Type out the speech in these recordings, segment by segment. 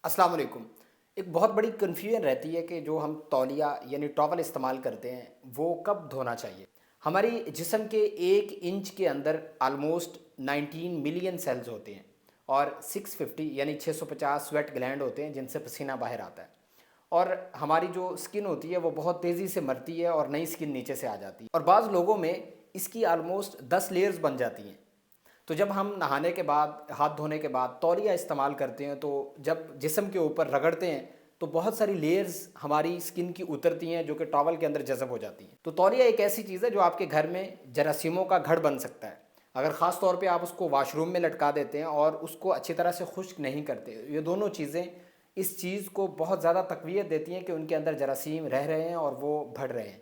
अस्सलाम वालेकुम। एक बहुत बड़ी कन्फ्यूजन रहती है कि जो हम तौलिया यानी टॉवल इस्तेमाल करते हैं वो कब धोना चाहिए। हमारी जिस्म के 1 इंच के अंदर आलमोस्ट 19 मिलियन सेल्स होते हैं और 650 यानी 650 स्वेट ग्लैंड होते हैं जिनसे पसीना बाहर आता है। और हमारी जो स्किन होती है वो बहुत तेज़ी से मरती है और नई स्किन नीचे से आ जाती है और बाज़ लोगों में इसकी आलमोस्ट 10 लेयर्स बन जाती हैं। तो जब हम नहाने के बाद हाथ धोने के बाद तौलिया इस्तेमाल करते हैं तो जब जिस्म के ऊपर रगड़ते हैं तो बहुत सारी लेयर्स हमारी स्किन की उतरती हैं जो कि टॉवल के अंदर जज़ब हो जाती हैं। तो तौलिया एक ऐसी चीज़ है जो आपके घर में जरासीमों का घर बन सकता है अगर ख़ास तौर पे आप उसको वाशरूम में लटका देते हैं और उसको अच्छी तरह से खुश्क नहीं करते। ये दोनों चीज़ें इस चीज़ को बहुत ज़्यादा तक़वियत देती हैं कि उनके अंदर जरासीम रह रहे हैं और वो बढ़ रहे हैं।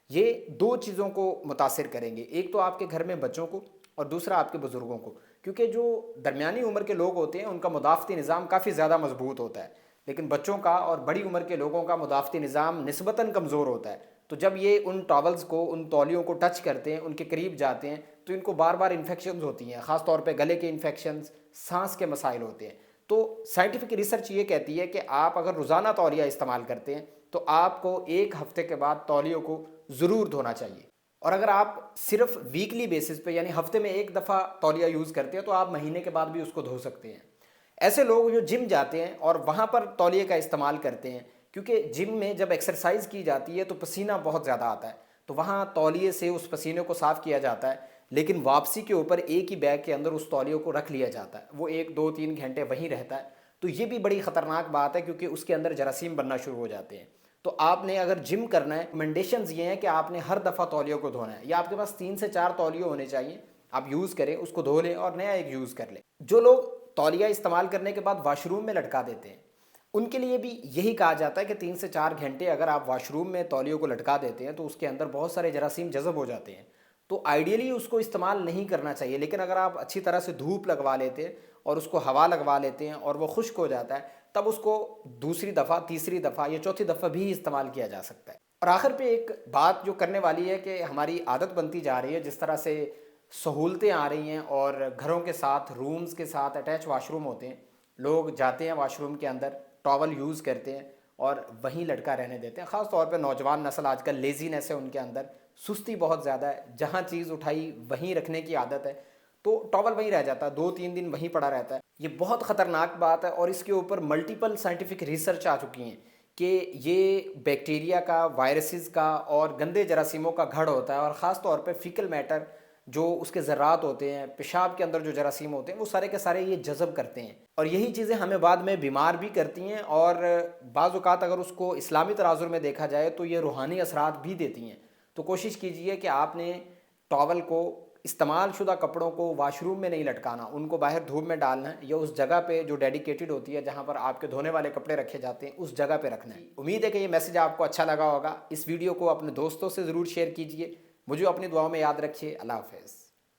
ये दो चीज़ों को मुतासिर करेंगे, एक तो आपके घर में बच्चों को और दूसरा आपके बुज़ुर्गों को, क्योंकि जो दरमियानी उम्र के लोग होते हैं उनका मुदाफ़ती निज़ाम काफ़ी ज़्यादा मजबूत होता है, लेकिन बच्चों का और बड़ी उम्र के लोगों का मुदाफ़ती निज़ाम निस्बतन कमज़ोर होता है। तो जब ये उन टॉवल्स को, उन तौलियों को टच करते हैं, उनके करीब जाते हैं तो इनको बार बार इन्फेक्शंस होती हैं, ख़ास तौर पे गले के इन्फेक्शंस, सांस के मसाइल होते हैं। तो साइंटिफिक रिसर्च ये कहती है कि आप अगर रोज़ाना तौलिया इस्तेमाल करते हैं तो आपको 1 हफ़्ते के बाद तौलियों को ज़रूर धोना चाहिए। और अगर आप सिर्फ वीकली बेसिस पे यानी हफ्ते में एक दफ़ा तौलिया यूज़ करते हैं तो आप महीने के बाद भी उसको धो सकते हैं। ऐसे लोग जो जिम जाते हैं और वहाँ पर तौलिए का इस्तेमाल करते हैं, क्योंकि जिम में जब एक्सरसाइज की जाती है तो पसीना बहुत ज़्यादा आता है, तो वहाँ तौलिए से उस पसीने को साफ़ किया जाता है, लेकिन वापसी के ऊपर एक ही बैग के अंदर उस तौलिए को रख लिया जाता है, वो 1 2 3 घंटे वहीं रहता है। तो ये भी बड़ी ख़तरनाक बात है क्योंकि उसके अंदर जरासीम बनना शुरू हो जाते हैं। तो आपने अगर जिम करना है, रिकमेंडेशंस ये हैं कि आपने हर दफ़ा तौलियों को धोना है, या आपके पास 3 से 4 तौलिए होने चाहिए, आप यूज़ करें, उसको धो लें और नया एक यूज़ कर लें। जो लोग तौलिया इस्तेमाल करने के बाद वाशरूम में लटका देते हैं उनके लिए भी यही कहा जाता है कि 3 से 4 घंटे अगर आप वाशरूम में तौलियों को लटका देते हैं तो उसके अंदर बहुत सारे जरासीम जज़ब हो जाते हैं। तो आइडियली उसको इस्तेमाल नहीं करना चाहिए, लेकिन अगर आप अच्छी तरह से धूप लगवा लेते हैं और उसको हवा लगवा लेते हैं और वो खुश्क हो जाता है, तब उसको दूसरी दफ़ा, तीसरी दफ़ा या चौथी दफ़ा भी इस्तेमाल किया जा सकता है। और आखिर पे एक बात जो करने वाली है कि हमारी आदत बनती जा रही है, जिस तरह से सहूलतें आ रही हैं और घरों के साथ, रूम्स के साथ अटैच वाशरूम होते हैं, लोग जाते हैं वाशरूम के अंदर, टॉवल यूज़ करते हैं और वहीं लटका रहने देते हैं। ख़ास तौर पे नौजवान नस्ल आजकल लेज़ीनेस है उनके अंदर, सुस्ती बहुत ज़्यादा है, जहाँ चीज़ उठाई वहीं रखने की आदत है, तो टॉवल वहीं रह जाता है, 2 3 दिन वहीं पड़ा रहता है। ये बहुत ख़तरनाक बात है और इसके ऊपर मल्टीपल साइंटिफिक रिसर्च आ चुकी हैं कि ये बैक्टीरिया का, वायरसेस का और गंदे जरासीमों का घर होता है। और ख़ास तौर पे फीकल मैटर, जो उसके ज़रात होते हैं, पेशाब के अंदर जो जरासीम होते हैं, वो सारे के सारे ये जज़ब करते हैं और यही चीज़ें हमें बाद में बीमार भी करती हैं। और बाज़ औक़ात अगर उसको इस्लामी तराजुर में देखा जाए तो ये रूहानी असरात भी देती हैं। तो कोशिश कीजिए कि आपने टॉवल को, इस्तेमाल शुदा कपड़ों को वाशरूम में नहीं लटकाना, उनको बाहर धूप में डालना है या उस जगह पे जो डेडिकेटेड होती है, जहाँ पर आपके धोने वाले कपड़े रखे जाते हैं, उस जगह पे रखना है। उम्मीद है कि ये मैसेज आपको अच्छा लगा होगा। इस वीडियो को अपने दोस्तों से ज़रूर शेयर कीजिए। मुझे अपनी दुआओं में याद रखिए। अल्लाह हाफ़िज़।